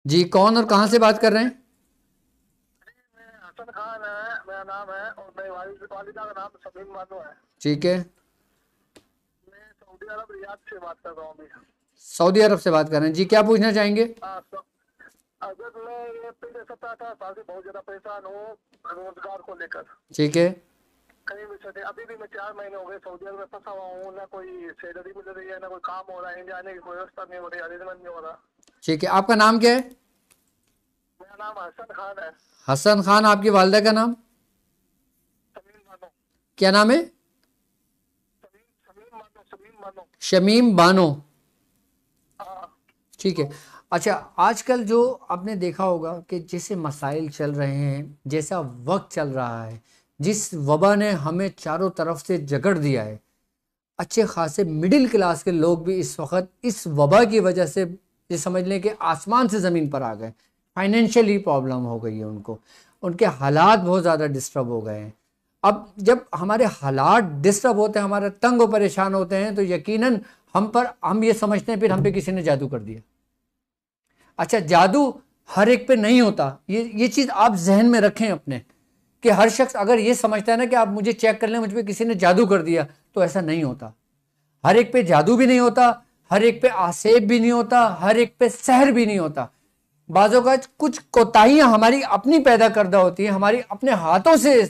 جی کون اور کہاں سے بات کر رہے ہیں؟ حسن خان ہے میرا نام ہے، اور میری والدہ کا نام سمیم بانو ہے۔ ٹھیک ہے، میں سعودی عرب ریاض سے بات کر رہا ہوں ابھی۔ سعودی عرب سے بات کر رہے ہیں جی، کیا پوچھنا چاہیں گے؟ اگر میں یہ پہلے 17-18 سال سے بہت زیادہ پریشان ہوں روزگار کو لے کر، ٹھیک ہے، کہیں بھی سے ابھی بھی میں 4 مہینے ہو گئے سعودی عرب میں پھنسا ہوا ہوں، نہ کوئی سیلری مل رہی ہے، نہ کوئی کام ہو رہا ہے، جانے کی کوئی ویوستھا نہیں ہو رہی، ارینجمنٹ نہیں ہو رہا۔ ٹھیک ہے، آپ کا نام کیا ہے؟ میرا نام حسن خان ہے۔ حسن خان، آپ کی والدہ کا نام سمیم بانو، کیا نام ہے؟ سمیم بانو۔ شمیم بانو، ہاں ٹھیک ہے۔ اچھا، آج کل جو آپ نے دیکھا ہوگا کہ جیسے مسائل چل رہے ہیں، جیسا وقت چل رہا ہے، جس وبا نے ہمیں چاروں طرف سے جکڑ دیا ہے، اچھے خاصے مڈل کلاس کے لوگ بھی اس وقت اس وبا کی وجہ سے یہ سمجھ لیں کہ آسمان سے زمین پر آ گئے، فائنینشلی پرابلم ہو گئی ہے ان کے حالات بہت زیادہ ڈسٹرب ہو گئے ہیں۔ اب جب ہمارے حالات ڈسٹرب ہوتے ہیں، ہمارے تنگ و پریشان ہوتے ہیں، تو یقیناً ہم یہ سمجھتے ہیں پھر ہم پہ کسی نے جادو کر دیا۔ اچھا، جادو ہر ایک پہ نہیں ہوتا، یہ چیز آپ ذہن میں رکھیں اپنے، کہ ہر شخص اگر یہ سمجھتا ہے نا کہ آپ مجھے چیک کر لیں مجھ پہ کسی نے جادو کر دیا، تو ایسا نہیں ہوتا۔ ہر ایک پہ جادو بھی نہیں ہوتا، ہر ایک پہ آسیب بھی نہیں ہوتا، ہر ایک پہ سحر بھی نہیں ہوتا۔ بعض اوقات کچھ کوتاہیاں ہماری اپنی پیدا کردہ ہوتی ہیں، ہماری اپنے ہاتھوں سے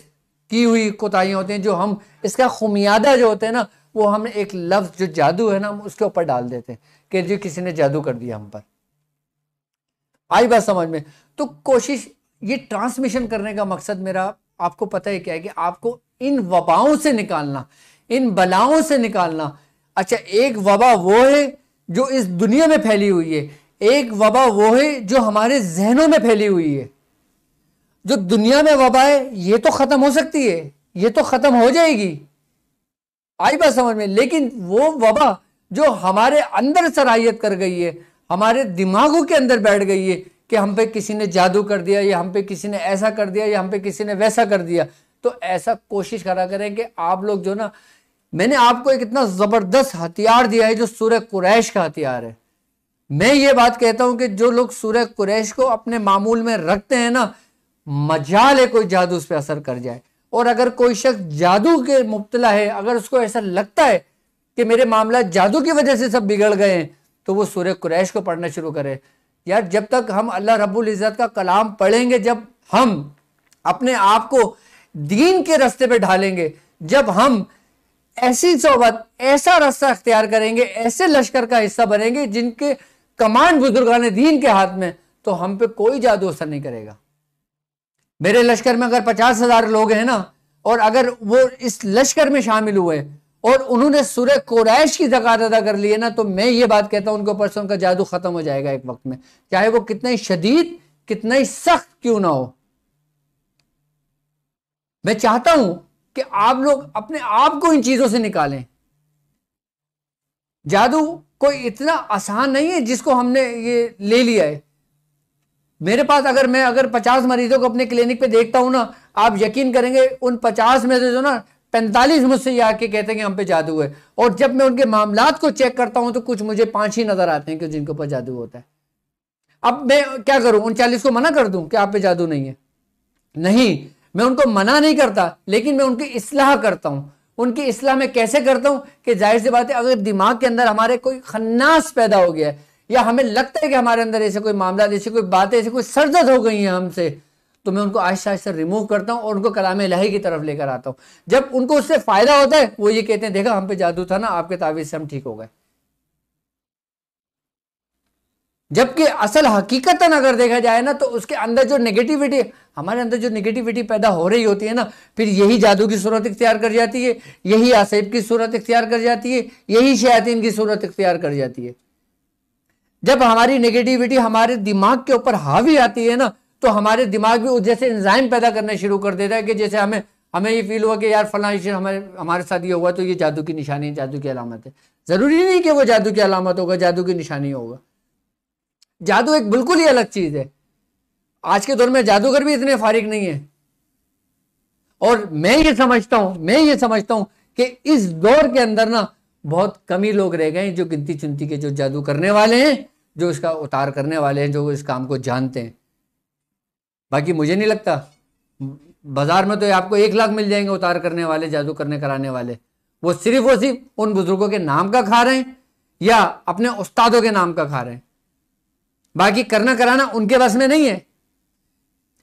کی ہوئی کوتاہیاں ہوتی ہیں، جو ہم اس کا خمیادہ جو ہوتے ہیں نا، وہ ہم ایک لفظ جو جادو ہے نا، ہم اس کے اوپر ڈال دیتے ہیں کہ جو کسی نے جادو کر دیا ہم پر۔ آئی بات سمجھ میں؟ تو کوشش یہ ٹرانسمیشن کرنے کا مقصد میرا آپ کو پتہ ہے کیا ہے، کہ آپ کو ان وباؤں سے نکالنا، ان بلاؤں سے نکالنا۔ اچھا، ایک وبا وہ ہے جو اس دنیا میں پھیلی ہوئی ہے، ایک وبا وہ ہے جو ہمارے ذہنوں میں پھیلی ہوئی ہے۔ جو دنیا میں وبا ہے یہ تو ختم ہو سکتی ہے، یہ تو ختم ہو جائے گی، آئی بات سمجھ میں؟ لیکن وہ وبا جو ہمارے اندر سرایت کر گئی ہے، ہمارے دماغوں کے اندر بیٹھ گئی ہے، کہ ہم پہ کسی نے جادو کر دیا، یا ہم پہ کسی نے ایسا کر دیا، یا ہم پہ کسی نے ویسا کر دیا، تو ایسا کوشش کرا کریں کہ آپ لوگ جو نا، میں نے آپ کو ایک اتنا زبردست ہتھیار دیا ہے جو سورہ قریش کا ہتھیار ہے۔ میں یہ بات کہتا ہوں کہ جو لوگ سورہ قریش کو اپنے معمول میں رکھتے ہیں نا، مجال ہے کوئی جادو اس پہ اثر کر جائے۔ اور اگر کوئی شخص جادو کے مبتلا ہے، اگر اس کو ایسا لگتا ہے کہ میرے معاملات جادو کی وجہ سے سب بگڑ گئے ہیں، تو وہ سورہ قریش کو پڑھنا شروع کرے۔ یار، جب تک ہم اللہ رب العزت کا کلام پڑھیں گے، جب ہم اپنے آپ کو دین کے رستے پہ ڈھالیں گے، جب ہم ایسی صحبت، ایسا راستہ اختیار کریں گے، ایسے لشکر کا حصہ بنیں گے جن کے کمان بزرگان دین کے ہاتھ میں، تو ہم پہ کوئی جادو اثر نہیں کرے گا۔ میرے لشکر میں اگر 50,000 لوگ ہیں نا، اور اگر وہ اس لشکر میں شامل ہوئے اور انہوں نے سورہ قریش کی زکات ادا کر لی ہے نا، تو میں یہ بات کہتا ہوں ان کے اوپر سے ان کا جادو ختم ہو جائے گا ایک وقت میں، چاہے وہ کتنا ہی شدید، کتنا ہی سخت کیوں نہ ہو۔ میں چاہتا ہوں کہ آپ لوگ اپنے آپ کو ان چیزوں سے نکالیں۔ جادو کوئی اتنا آسان نہیں ہے جس کو ہم نے یہ لے لیا ہے۔ میرے پاس اگر 50 مریضوں کو اپنے کلینک پہ دیکھتا ہوں نا، آپ یقین کریں گے ان 50 میں سے جو نا 45 مجھ سے یہ آ کے کہتے ہیں کہ ہم پہ جادو ہے، اور جب میں ان کے معاملات کو چیک کرتا ہوں تو کچھ مجھے 5 ہی نظر آتے ہیں کہ جن کے اوپر جادو ہوتا ہے۔ اب میں کیا کروں؟ ان 40 کو منع کر دوں کہ آپ پہ جادو نہیں ہے؟ نہیں، میں ان کو منع نہیں کرتا، لیکن میں ان کی اصلاح کرتا ہوں۔ ان کی اصلاح میں کیسے کرتا ہوں؟ کہ ظاہر سی بات ہے، اگر دماغ کے اندر ہمارے کوئی خناس پیدا ہو گیا ہے، یا ہمیں لگتا ہے کہ ہمارے اندر ایسے کوئی معاملات، ایسی کوئی باتیں، ایسی کوئی سرزد ہو گئی ہیں ہم سے، تو میں ان کو آہستہ آہستہ ریموو کرتا ہوں اور ان کو کلام الہی کی طرف لے کر آتا ہوں۔ جب ان کو اس سے فائدہ ہوتا ہے، وہ یہ کہتے ہیں دیکھا ہم پہ جادو تھا نا، آپ کے تعویذ سے ہم ٹھیک ہو گئے۔ جبکہ اصل حقیقتاً اگر دیکھا جائے نا، تو اس کے اندر جو نیگیٹیوٹی، ہمارے اندر جو نیگیٹیوٹی پیدا ہو رہی ہوتی ہے نا، پھر یہی جادو کی صورت اختیار کر جاتی ہے، یہی آسیب کی صورت اختیار کر جاتی ہے، یہی شیاطین کی صورت اختیار کر جاتی ہے۔ جب ہماری نیگیٹیوٹی ہمارے دماغ کے اوپر حاوی آتی ہے نا، تو ہمارے دماغ بھی جیسے انزائم پیدا کرنا شروع کر دیتا ہے، کہ جیسے ہمیں یہ فیل ہوا کہ یار فلاں ہمارے ساتھ یہ ہوا تو یہ جادو کی نشانی ہے، جادو کی علامت ہے۔ ضروری نہیں کہ وہ جادو کی علامت ہوگا، جادو کی نشانی ہوگا۔ جادو ایک بالکل ہی الگ چیز ہے۔ آج کے دور میں جادوگر بھی اتنے فارغ نہیں ہیں، اور میں یہ سمجھتا ہوں کہ اس دور کے اندر نا بہت کم ہی لوگ رہ گئے ہیں جو گنتی چنتی کے جو جادو کرنے والے ہیں، جو اس کا اتار کرنے والے ہیں, جو اس کام کو جانتے ہیں. باقی مجھے نہیں لگتا, بازار میں تو آپ کو 1 لاکھ مل جائیں گے اتار کرنے والے, جادو کرنے کرانے والے. وہ صرف ان بزرگوں کے نام کا کھا رہے ہیں یا اپنے استادوں کے نام کا کھا رہے ہیں. باقی کرنا کرانا ان کے بس میں نہیں ہے.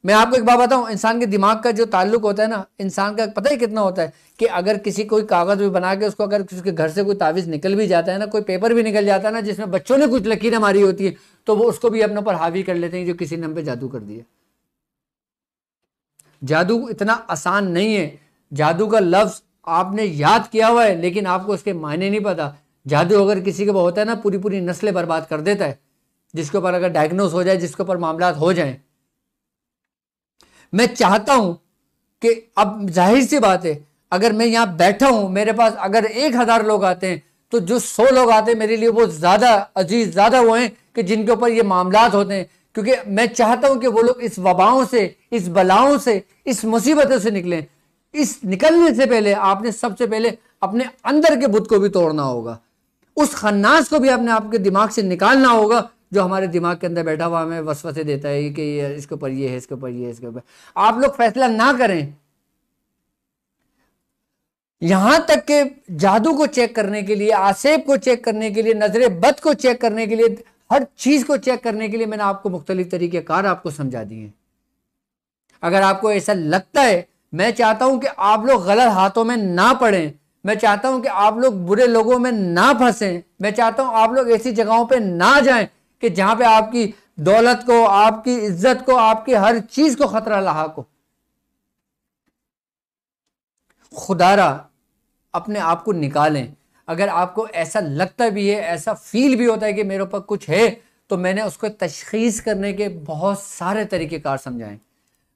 میں آپ کو ایک بات بتاؤں, انسان کے دماغ کا جو تعلق ہوتا ہے نا, انسان کا پتہ ہی کتنا ہوتا ہے کہ اگر کسی کوئی کاغذ بھی بنا کے اس کو, اگر کسی کے گھر سے کوئی تعویذ نکل بھی جاتا ہے نا, کوئی پیپر بھی نکل جاتا ہے نا جس میں بچوں نے کچھ لکیریں ماری ہوتی ہیں, تو وہ اس کو بھی اپنے اوپر حاوی کر لیتے ہیں جو کسی نے ہم پہ جادو کر دیا. جادو اتنا آسان نہیں ہے. جادو کا لفظ آپ نے یاد کیا ہوا ہے لیکن آپ کو اس کے معنی نہیں پتا. جادو اگر کسی کے ہوتا ہے نا, پوری پوری نسلیں برباد کر دیتا ہے. جس کے اوپر اگر ڈائگنوز ہو جائے, جس کے اوپر معاملات ہو جائیں. میں چاہتا ہوں کہ اب ظاہر سی بات ہے, اگر میں یہاں بیٹھا ہوں, میرے پاس اگر 1000 لوگ آتے ہیں تو جو 100 لوگ آتے ہیں میرے لیے وہ زیادہ عزیز, زیادہ وہ ہیں کہ جن کے اوپر یہ معاملات ہوتے ہیں. کیونکہ میں چاہتا ہوں کہ وہ لوگ اس وباؤں سے, اس بلاؤں سے, اس مصیبتوں سے نکلیں. اس نکلنے سے پہلے آپ نے سب سے پہلے اپنے اندر کے بت کو بھی توڑنا ہوگا. اس خناس کو بھی اپنے آپ کے دماغ سے نکالنا ہوگا جو ہمارے دماغ کے اندر بیٹھا ہوا ہمیں وسوسے دیتا ہے کہ یہ اس کے اوپر یہ ہے, اس کے اوپر یہ ہے, اس کے اوپر. آپ لوگ فیصلہ نہ کریں. یہاں تک کہ جادو کو چیک کرنے کے لیے, آسیب کو چیک کرنے کے لیے, نظر بد کو چیک کرنے کے لیے, ہر چیز کو چیک کرنے کے لیے میں نے آپ کو مختلف طریقے کار آپ کو سمجھا دیے ہیں. اگر آپ کو ایسا لگتا ہے, میں چاہتا ہوں کہ آپ لوگ غلط ہاتھوں میں نہ پڑیں. میں چاہتا ہوں کہ آپ لوگ برے لوگوں میں نہ پھنسیں. میں چاہتا ہوں آپ لوگ ایسی جگہوں پہ نہ جائیں کہ جہاں پہ آپ کی دولت کو, آپ کی عزت کو, آپ کی ہر چیز کو خطرہ لاحق ہو. خدا را اپنے آپ کو نکالیں. اگر آپ کو ایسا لگتا بھی ہے, ایسا فیل بھی ہوتا ہے کہ میرے اوپر کچھ ہے, تو میں نے اس کو تشخیص کرنے کے بہت سارے طریقے کار سمجھائیں.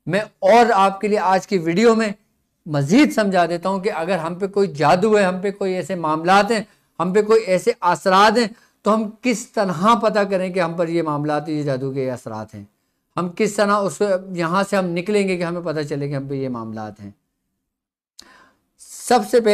میں اور آپ کے لیے آج کی ویڈیو میں مزید سمجھا دیتا ہوں کہ اگر ہم پہ کوئی جادو ہے, ہم پہ کوئی ایسے معاملات ہیں, ہم پہ کوئی ایسے اثرات ہیں, تو ہم کس طرح پتہ کریں کہ ہم پر یہ معاملات, یہ جادو کے اثرات ہیں. ہم کس طرح اس یہاں سے ہم نکلیں گے کہ ہمیں پتہ چلے کہ ہم پہ یہ معاملات ہیں. سب سے پہلے